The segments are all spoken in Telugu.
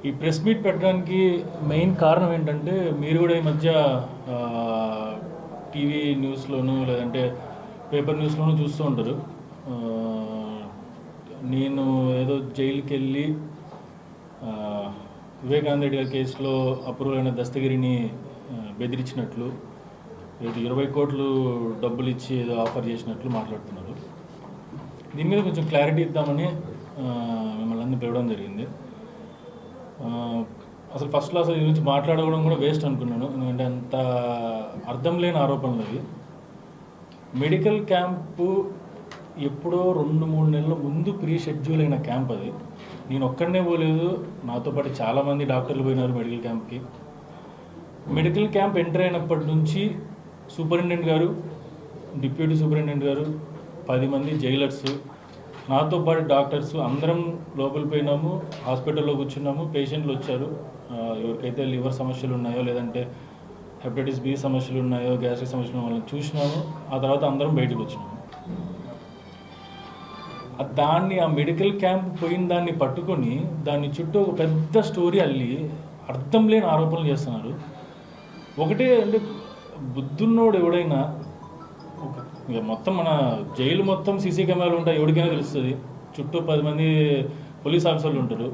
ఈ ప్రెస్ మీట్ పెట్టడానికి మెయిన్ కారణం ఏంటంటే మీరు కూడా ఈ మధ్య టీవీ న్యూస్లోనూ లేదంటే పేపర్ న్యూస్లోనూ చూస్తూ ఉంటారు. నేను ఏదో జైలుకి వెళ్ళి వివేకానంద రెడ్డి గారి కేసులో అప్రూవల్ అయిన దస్తగిరిని బెదిరించినట్లు, ఏదో 20 కోట్లు డబ్బులు ఇచ్చి ఏదో ఆఫర్ చేసినట్లు మాట్లాడుతున్నారు. దీని మీద కొంచెం క్లారిటీ ఇద్దామని మిమ్మల్ని అందరూ పిలవడం జరిగింది. అసలు ఫస్ట్లో అసలు ఈ గురించి మాట్లాడడం కూడా వేస్ట్ అనుకున్నాను, ఎందుకంటే అంత అర్థం లేని ఆరోపణలు అవి. మెడికల్ క్యాంపు ఎప్పుడో 2-3 నెలల ముందు ప్రీ షెడ్యూల్ అయిన క్యాంప్ అది. నేను ఒక్కడనే పోలేదు, నాతో పాటు చాలామంది డాక్టర్లు పోయినారు మెడికల్ క్యాంప్కి. మెడికల్ క్యాంప్ ఎంటర్ అయినప్పటి నుంచి సూపరింటెండెంట్ గారు, డిప్యూటీ సూపరింటెండెంట్ గారు, 10 మంది జైలర్స్, నాతో పాటు డాక్టర్స్ అందరం లోపలికి పోయినాము. హాస్పిటల్లో కూర్చున్నాము. పేషెంట్లు వచ్చారు, ఎవరికైతే లివర్ సమస్యలు ఉన్నాయో లేదంటే హెపటైటిస్ బి సమస్యలు ఉన్నాయో గ్యాస్ట్రిక్ సమస్యలు వాళ్ళని చూసినాము. ఆ తర్వాత అందరం బయటకు వచ్చినాము. ఆ మెడికల్ క్యాంప్ పోయిన దాన్ని పట్టుకొని దాని చుట్టూ ఒక పెద్ద స్టోరీ అల్లి అర్థం లేని ఆరోపణలు చేస్తున్నారు. ఒకటే అంటే బుద్ధున్నోడు ఎవడైనా ఇక మొత్తం మన జైలు మొత్తం సీసీ కెమెరాలు ఉంటాయి, ఎవరికైనా తెలుస్తుంది. చుట్టూ 10 మంది పోలీస్ ఆఫీసర్లు ఉంటారు.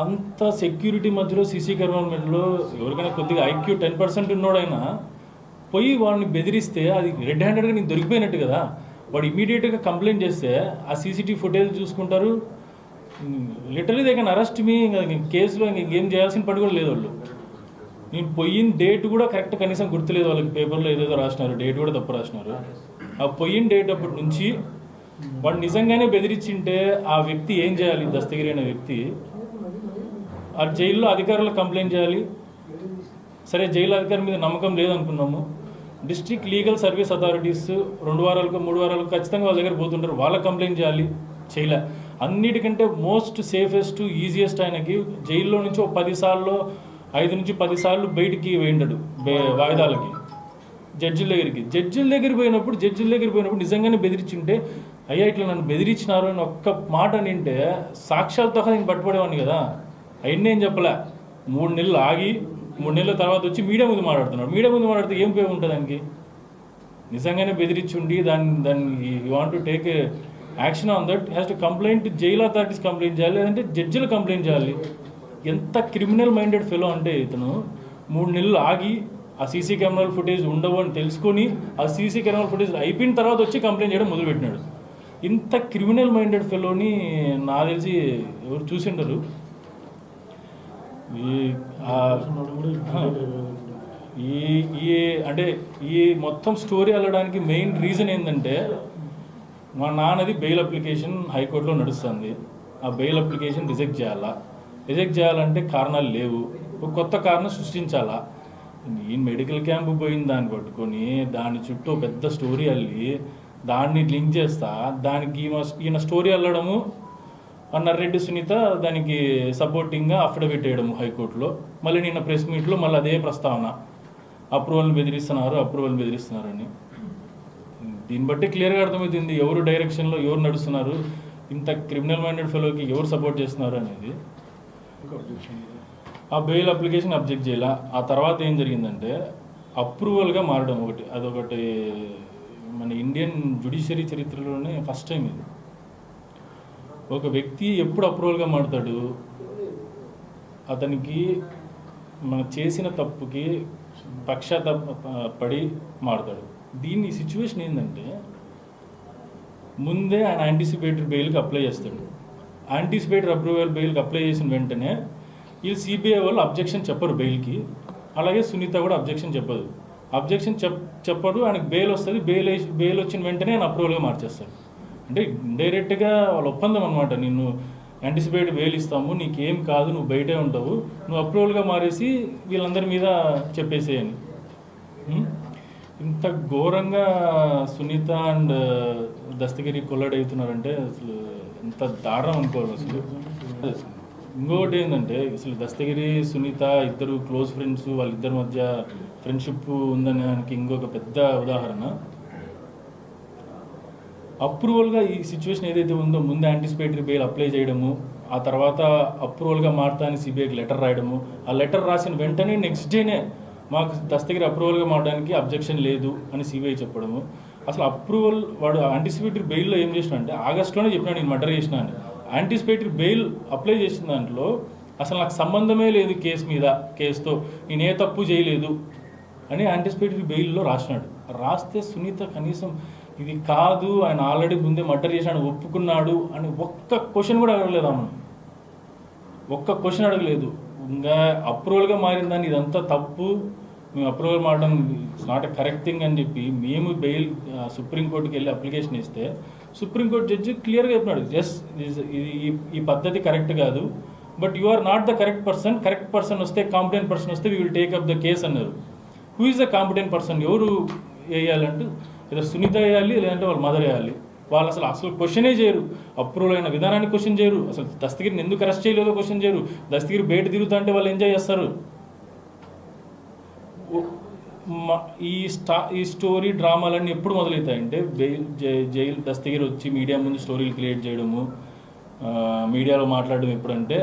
అంత సెక్యూరిటీ మధ్యలో సీసీ కెమెరాల మధ్యలో ఎవరికైనా కొద్దిగా IQ 10% ఉన్నోడైనా పోయి వాడిని బెదిరిస్తే అది రెడ్ హ్యాండెడ్గా నీకు దొరికిపోయినట్టు కదా. వాడు ఇమీడియట్గా కంప్లైంట్ చేస్తే ఆ CCTV ఫుటేజ్ చూసుకుంటారు. లిటరలీ దే కెన్ అరెస్ట్ మీ. కేసులో ఇంకేం చేయాల్సిన పని కూడా లేదు. వాళ్ళు నేను పోయిన డేట్ కూడా కరెక్ట్ కనీసం గుర్తులేదు వాళ్ళకి. పేపర్లో ఏదేదో రాసినారు, డేట్ కూడా తప్పు రాసినారు. ఆ పోయిన డేట్ అప్పటి నుంచి వాడు నిజంగానే బెదిరించింటే ఆ వ్యక్తి ఏం చేయాలి? దస్తగిరి అనే వ్యక్తి ఆ జైల్లో అధికారులకు కంప్లైంట్ చేయాలి. సరే, జైలు అధికారి మీద నమ్మకం లేదనుకున్నాము. డిస్ట్రిక్ట్ లీగల్ సర్వీస్ అథారిటీస్ 2 వారాలకు 3 వారాలకు ఖచ్చితంగా వాళ్ళ దగ్గర పోతుంటారు, వాళ్ళకి కంప్లైంట్ చేయాలి. చేయలే. అన్నిటికంటే మోస్ట్ సేఫెస్ట్ ఈజియెస్ట్ ఆయనకి జైల్లో నుంచి 5 సార్లు 5 నుంచి 10 సార్లు బయటికి వేయండాడు వాయిదాలకి జడ్జిల దగ్గర పోయినప్పుడు నిజంగానే బెదిరించింటే, అయ్యా ఇట్లా నన్ను బెదిరించినారు అని ఒక్క మాట నింటే సాక్ష్యాలతో నేను పట్టుబడేవాడిని కదా. అవన్నీ ఏం చెప్పలే. 3 నెలలు ఆగి 3 నెలల తర్వాత వచ్చి మీడియా ముందు మాట్లాడుతున్నాడు. మీడియా ముందు మాట్లాడితే ఏం ఉపయోగం ఉంటుంది దానికి? నిజంగానే బెదిరించుండి దాన్ని you want to take action on that, has to complaint, jail authorities complaint చేయాలి, లేదంటే జడ్జిలు కంప్లైంట్ చేయాలి. ఎంత క్రిమినల్ మైండెడ్ ఫెలో అంటే ఇతను 3 నెలలు ఆగి ఆ సీసీ కెమెరాల ఫుటేజ్ ఉండవు అని తెలుసుకొని ఆ సీసీ కెమెరాల ఫుటేజ్ అయిపోయిన తర్వాత వచ్చి కంప్లైంట్ చేయడం మొదలుపెట్టినాడు. ఇంత క్రిమినల్ మైండెడ్ ఫెలోని నాకు తెలిసి ఎవరు చూసిండరు. అంటే ఈ మొత్తం స్టోరీ వెళ్ళడానికి మెయిన్ రీజన్ ఏంటంటే, మా నాన్నది బెయిల్ అప్లికేషన్ హైకోర్టులో నడుస్తుంది. ఆ బెయిల్ అప్లికేషన్ రిజెక్ట్ చేయాలంటే కారణాలు లేవు, ఒక కొత్త కారణం సృష్టించాలా. ఈ మెడికల్ క్యాంపు పోయిన దాన్ని పట్టుకొని దాని చుట్టూ పెద్ద స్టోరీ అల్లి దాన్ని లింక్ చేస్తా, దానికి ఈయన స్టోరీ అల్లడము, నర్రెడ్డి సునీత దానికి సపోర్టింగ్గా అఫిడవిట్ వేయడము హైకోర్టులో. మళ్ళీ నిన్న ప్రెస్ మీట్లో మళ్ళీ అదే ప్రస్తావన, అప్రూవల్ని బెదిరిస్తున్నారని. దీన్ని బట్టి క్లియర్గా అర్థమవుతుంది ఎవరు డైరెక్షన్లో ఎవరు నడుస్తున్నారు, ఇంత క్రిమినల్ మైండెడ్ ఫెలోకి ఎవరు సపోర్ట్ చేస్తున్నారు అనేది. ఆ బెయిల్ అప్లికేషన్ అబ్జెక్ట్ చేయాల. ఆ తర్వాత ఏం జరిగిందంటే అప్రూవల్గా మారడం అదొకటి మన ఇండియన్ జ్యుడిషియరీ చరిత్రలోనే ఫస్ట్ టైం ఇది. ఒక వ్యక్తి ఎప్పుడు అప్రూవల్గా మారుతాడు? అతనికి మనం చేసిన తప్పుకి పశ్చాత్తాపడి మారుతాడు. దీని సిచ్యువేషన్ ఏంటంటే, ముందే ఆయన యాంటిసిపేటరీ బెయిల్కి అప్లై చేస్తాడు. యాంటిసిపేటరీ అప్రూవల్ బెయిల్కి అప్లై చేసిన వెంటనే వీళ్ళు సిబిఐ వాళ్ళు అబ్జెక్షన్ చెప్పరు బెయిల్కి. అలాగే సునీత కూడా అబ్జెక్షన్ చెప్పరు. ఆయనకు బెయిల్ వస్తుంది. బెయిల్ వచ్చిన వెంటనే ఆయన అప్రూవల్గా మార్చేస్తాడు. అంటే డైరెక్ట్గా వాళ్ళ ఒప్పందం అనమాట. నిన్ను యాంటిసిపేట్ బెయిల్ ఇస్తాము, నీకేం కాదు, నువ్వు బయటే ఉంటావు, నువ్వు అప్రూవల్గా మారేసి వీళ్ళందరి మీద చెప్పేసేయని. ఇంత ఘోరంగా సునీత అండ్ దస్తగిరి కొల్లడ్ అవుతున్నారంటే అసలు ఎంత దారుణం అనుకోవాలి అసలు. ఇంకొకటి ఏంటంటే అసలు దస్తగిరి సునీత ఇద్దరు క్లోజ్ ఫ్రెండ్స్, వాళ్ళిద్దరి మధ్య ఫ్రెండ్షిప్ ఉందనడానికి ఇంకొక పెద్ద ఉదాహరణ, అప్రూవల్గా ఈ సిచ్యువేషన్ ఏదైతే ఉందో ముందు యాంటిసిపేటరీ బెయిల్ అప్లై చేయడము, ఆ తర్వాత అప్రూవల్గా మారతాని సిబిఐకి లెటర్ రాయడము, ఆ లెటర్ రాసిన వెంటనే నెక్స్ట్ డేనే మాకు దస్తగిరి అప్రూవల్గా మారడానికి అబ్జెక్షన్ లేదు అని సిబిఐ చెప్పడము. అసలు అప్రూవల్ వాడు యాంటిసిపేటరీ బెయిల్లో ఏం చేసినా అంటే ఆగస్టులోనే చెప్పినాడు నేను మర్డర్ చేసినా అని. యాంటిసిపేటరీ బెయిల్ అప్లై చేసిన దాంట్లో అసలు నాకు సంబంధమే లేదు కేసుతో నేను ఏ తప్పు చేయలేదు అని యాంటిసిపేటరీ బెయిల్లో రాసినాడు. రాస్తే సునీత కనీసం ఇది కాదు, ఆయన ఆల్రెడీ ముందే మర్డర్ చేశాడు ఒప్పుకున్నాడు అని ఒక్క క్వశ్చన్ కూడా అడగలేదు. ఆమె ఒక్క క్వశ్చన్ అడగలేదు. ఇంకా అప్రూవల్గా మారిన దాన్ని ఇదంతా తప్పు, మేము అప్రూవల్ మారడం it's not a correct thing అని చెప్పి మేము బెయిల్ సుప్రీంకోర్టుకి వెళ్ళి అప్లికేషన్ ఇస్తే సుప్రీంకోర్టు జడ్జి క్లియర్గా చెప్పినాడు, ఎస్ ఈ పద్ధతి కరెక్ట్ కాదు, but you are not the correct person వస్తే కాంపిటెంట్ పర్సన్ వస్తే we will take up the case అన్నారు. Who is the competent person, ఎవరు వేయాలంటూ ఏదో సునీత వేయాలి లేదంటే వాళ్ళ మదర్ వేయాలి. వాళ్ళు అసలు క్వశ్చనే చేయరు, అప్రూవల్ అయిన విధానాన్ని క్వశ్చన్ చేయరు, అసలు దస్తగిరిని ఎందుకు అరెస్ట్ చేయలేదో క్వశ్చన్ చేయరు, దస్తగిరి బయట తిరుగుతా అంటే వాళ్ళు ఎంజాయ్ చేస్తారు. ఈ స్టోరీ డ్రామాలన్నీ ఎప్పుడు మొదలవుతాయంటే జైలు దస్తగిరి వచ్చి మీడియా ముందు స్టోరీలు క్రియేట్ చేయడము, మీడియాలో మాట్లాడడం ఎప్పుడంటే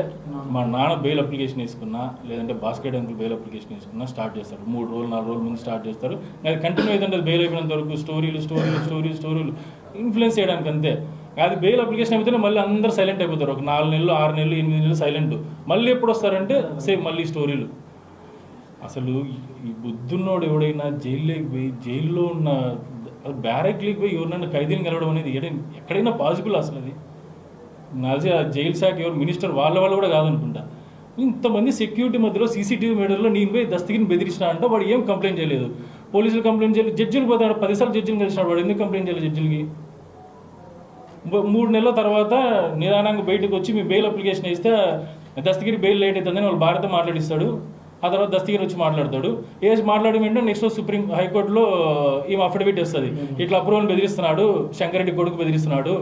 మా నాన్న బెయిల్ అప్లికేషన్ వేసుకున్నా లేదంటే బాస్కెట్ అంకుల్ బెయిల్ అప్లికేషన్ వేసుకున్నా స్టార్ట్ చేస్తారు. 3 రోజులు 4 రోజుల ముందు స్టార్ట్ చేస్తారు. అది కంటిన్యూ అవుతుంటే బెయిల్ అయిపోయినంత వరకు స్టోరీలు ఇన్ఫ్లుయెన్స్ చేయడానికి అంతే. అది బెయిల్ అప్లికేషన్ అయిపోతే మళ్ళీ అందరూ సైలెంట్ అయిపోతారు. ఒక 4 నెలలు 6 నెలలు 8 నెలలు సైలెంట్. మళ్ళీ ఎప్పుడు వస్తారంటే సేమ్ మళ్ళీ స్టోరీలు. అసలు ఈ బుద్ధున్నోడు ఎవడైనా జైల్లో ఉన్న బ్యారెక్లీకి పోయి ఎవరినైనా ఖైదీని కలవడం అనేది ఎక్కడైనా పాసిబుల్ అసలు? అది నాది ఆ జైలు శాఖ ఎవరు మినిస్టర్ వాళ్ళ కూడా కాదనుకుంటా. ఇంతమంది సెక్యూరిటీ మధ్యలో సీసీటీవీ మీటర్లో నేను పోయి దస్తగిరిని బెదిరించినా అంటే వాడు ఏం కంప్లైంట్ చేయలేదు, పోలీసులు కంప్లైంట్ చేయలేదు, జడ్జిలు పోతాడు 10 సార్లు జడ్జిని కలిసినాడు, వాడు ఎందుకు కంప్లైంట్ చేయలేదు జడ్జిలకి? 3 నెలల తర్వాత నిదానంగా బయటకు వచ్చి మీ బెయిల్ అప్లికేషన్ ఇస్తే దస్తగిరి బెయిల్ లేట్ అవుతుందని వాళ్ళు భారత మాట్లాడిస్తాడు. ఆ తర్వాత దస్తగిరి వచ్చి మాట్లాడతాడు. మాట్లాడి వెంటనే నెక్స్ట్ సుప్రీం హైకోర్టులో ఈ అఫిడవిట్ వస్తుంది, ఇట్లా అప్రూవల్ బెదిరిస్తున్నాడు, శంకరెడ్డి కొడుకు బెదిరిస్తున్నాడు.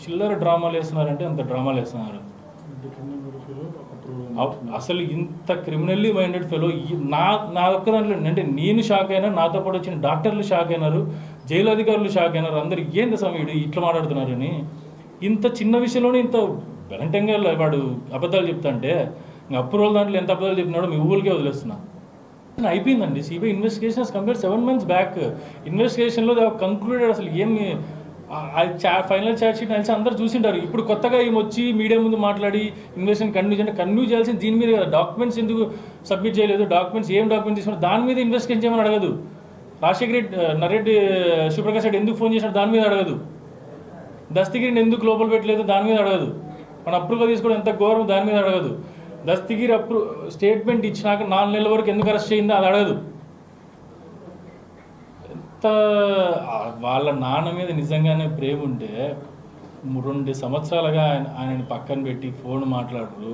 చిల్లర డ్రామాలు వేస్తున్నారంటే అంత డ్రామాలు వేస్తున్నారు. అసలు ఇంత క్రిమినల్లీ మైండెడ్ ఫెలో నా ఒక్క దాంట్లో అంటే నేను షాక్ అయినా, నాతో పాటు వచ్చిన డాక్టర్లు షాక్ అయినారు, జైలు అధికారులు షాక్ అయినారు. అందరు ఏంది సమీడు ఇట్లా మాట్లాడుతున్నారని. ఇంత చిన్న విషయంలోనే ఇంత వెలంటంగా వాడు అబద్ధాలు చెప్తాంటే అప్రూవల్ దాంట్లో ఎంత అబద్ధాలు చెప్పినాడో మీ ఊళ్ళకే వదిలేస్తున్నా. అయిపోయిందండి. CBI investigation compare 7 months back. ఇన్వెస్టిగేషన్లో కంక్లూడెడ్. అసలు ఏమి ఫైనల్ ఛార్జ్ షీట్ కలిసి అందరూ చూసింటారు. ఇప్పుడు కొత్తగా ఏమి వచ్చి మీడియా ముందు మాట్లాడి ఇన్వెస్టిగేషన్ కంటిన్యూ చేయాల్సింది దీని మీద కదా. డాక్యుమెంట్స్ ఎందుకు సబ్మిట్ చేయలేదు, ఏం డాక్యుమెంట్స్ తీసుకున్నారు దాని మీద ఇన్వెస్టిగేషన్ చేయమని అడగదు. రాజశేఖర రెడ్డి నరెడ్డి శివప్రకాష్ రెడ్డి ఎందుకు ఫోన్ చేసినాడు దాని మీద అడగదు. దస్తగిరిని ఎందుకు లోపల పెట్టలేదు దాని మీద అడగదు. మన అప్రూవల్ తీసుకోవడం ఎంత ఘోరం దాని మీద అడగదు. దస్తగిరి స్టేట్మెంట్ ఇచ్చినాక 4 నెలల వరకు ఎందుకు అరెస్ట్ చేయిందో అది అడగదు. వాళ్ళ నాన్న మీద నిజంగానే ప్రేమ ఉంటే 2 సంవత్సరాలుగా ఆయనని పక్కన పెట్టి ఫోన్ మాట్లాడరు.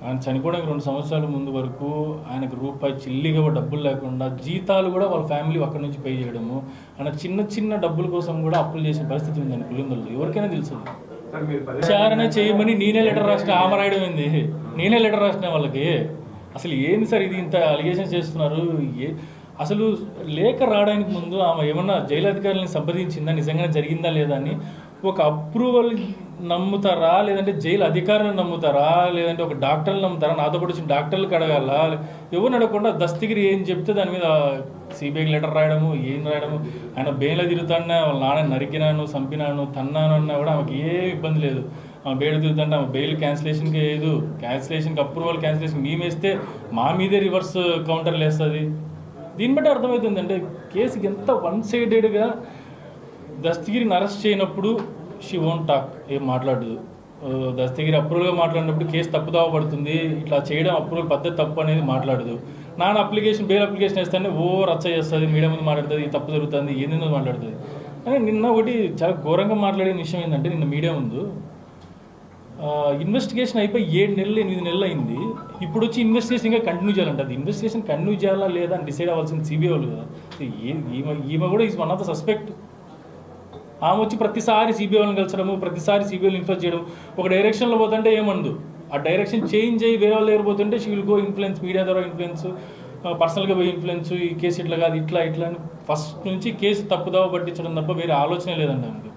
ఆయన చనిపోవడానికి 2 సంవత్సరాల ముందు వరకు ఆయనకు రూపాయి చిల్లిగా డబ్బులు లేకుండా జీతాలు కూడా వాళ్ళ ఫ్యామిలీ అక్కడి నుంచి పే చేయడము, ఆయన చిన్న డబ్బుల కోసం కూడా అప్పులు చేసే పరిస్థితి ఉందని పులిందలు ఎవరికైనా తెలుసు. విచారణ చేయమని నేనే లెటర్ రాసిన, ఆమె రాయడం ఏంది, నేనే లెటర్ రాసిన వాళ్ళకి. అసలు ఏంది సార్ ఇది, ఇంత అలిగేషన్స్ చేస్తున్నారు? అసలు లేఖ రావడానికి ముందు ఆమె ఏమన్నా జైలు అధికారులను సంప్రదించిందా, నిజంగానే జరిగిందా లేదా అని? ఒక అప్రూవల్ నమ్ముతారా, లేదంటే జైలు అధికారులను నమ్ముతారా, లేదంటే ఒక డాక్టర్లు నమ్ముతారా? నాతో పాటు వచ్చిన డాక్టర్లకు అడగాల, ఎవరిని అడగకుండా దస్తగిరి ఏం చెప్తే దాని మీద సిబిఐకి లెటర్ రాయడము, ఏం రాయడము. ఆయన బెయిల్ తిరుగుతాడినా వాళ్ళ నాన్న నరికినాను, చంపినాను, తన్నాను అన్నా కూడా ఆమెకి ఏ ఇబ్బంది లేదు. ఆమె బెయిల్ తిరుగుతుంటే ఆమె బెయిల్ క్యాన్సిలేషన్కి లేదు, క్యాన్సిలేషన్కి అప్రూవల్ క్యాన్సిలేషన్ మేము వేస్తే మా మీదే రివర్స్ కౌంటర్లు వేస్తుంది. దీన్ని బట్టి అర్థమవుతుంది అంటే కేసుకి ఎంత 1-sidedగా. దస్తగిరిని అరెస్ట్ చేయనప్పుడు షీ వోంట్ టాక్, ఏం మాట్లాడదు. దస్తగిరి అప్రూవల్గా మాట్లాడినప్పుడు కేసు తప్పుదావ పడుతుంది, ఇట్లా చేయడం అప్రూవల్ పద్ధతి తప్పు అనేది మాట్లాడదు. నాన్న బెయిల్ అప్లికేషన్ వేస్తానే రచ్చ చేస్తుంది, మీడియా ముందు మాట్లాడుతుంది, తప్పు జరుగుతుంది, ఏందో మాట్లాడుతుంది. కానీ నిన్న ఒకటి చాలా ఘోరంగా మాట్లాడిన విషయం ఏంటంటే, నిన్న మీడియా ముందు ఇన్వెస్టిగేషన్ అయిపోయి 7 నెలలు 8 నెలలు అయింది. ఇప్పుడు వచ్చి ఇన్వెస్టిగేషన్ ఇంకా కంటిన్యూ చేయాలంట. అది ఇన్వెస్టిగేషన్ కంటిన్యూ చేయాలా లేదా అని డిసైడ్ అవ్వాల్సింది సిబిఐ వాళ్ళు కదా. ఈమె కూడా is one of the suspect. ఆమె వచ్చి ప్రతిసారి సిబిఐ వాళ్ళని కలిసడము, ప్రతిసారి సిబిఐని ఇన్ఫ్లుయెన్స్ చేయడం. ఒక డైరెక్షన్లో పోతుంటే ఏమందు, ఆ డైరెక్షన్ చేంజ్ అయ్యి వేరే వాళ్ళు దగ్గర పోతుంటే she will go influence, media ద్వారా ఇన్ఫ్లుయెన్స్, పర్సనల్గా పోయి ఇన్ఫ్లుయెన్స్, ఈ కేసు ఇట్లా కాదు ఇట్లా అని ఫస్ట్ నుంచి కేసు తప్పుదావ పట్టించడం తప్ప వేరే ఆలోచనే లేదండి ఆమెకి.